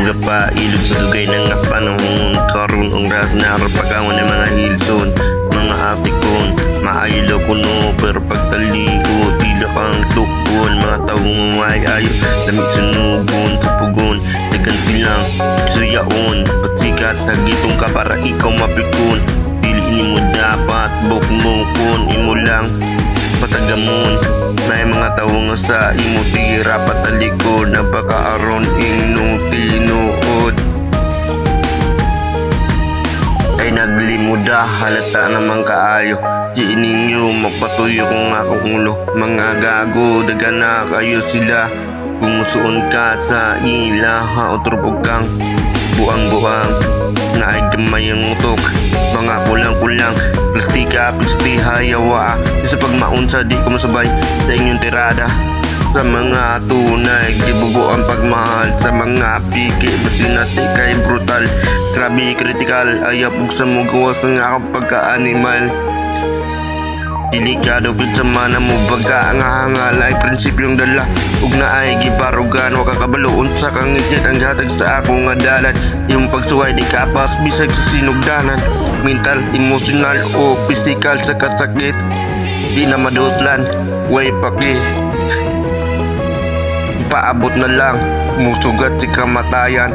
Mga pailog sa dugay na nga panahon, karon ang ras na rapagawan ng mga hilson. Mga atikon, maaylo kuno, pero pagtaligo tila kang tukon. Mga taong mayayo, lamig sunubon sa pugon. Dagan silang suyaon, pasikat hagitong ka para ikaw mapikon. Piliin mo dapat, bukmukon, imo lang patagamon. May mga taong sa imo tira patalikod, napakaaron inyong tinuod. Ay naglimuda, halata naman kaayo. Di ninyo magpatuyo kung akong ulo. Mga gago, daga na kayo sila. Kumusuon ka sa ilaha o trupog kang buang-buang na ay gamay ang utok. Mga kulang-kulang, plastika, plastiha, yawa. Sa pagmaunsa, di ko masabay sa inyong tirada. Sa mga tunay, di bubo ang pagmahal. Sa mga piki, basinati kay brutal. Grabe, critical, ayaw sa mugawas ng akong pagka-animal. Delikado pid sa mana mo baga nga hangalay prinsipyong dala ug naay gibarugan wa kakabaloon sa kangitid ang hatag sa ako nga dalan. Yung pagsuway di kapas bisag sa sinugdanan, mental, emotional o physical sa kasakit di na madutlan way paki paabot na lang musugat si kamatayan.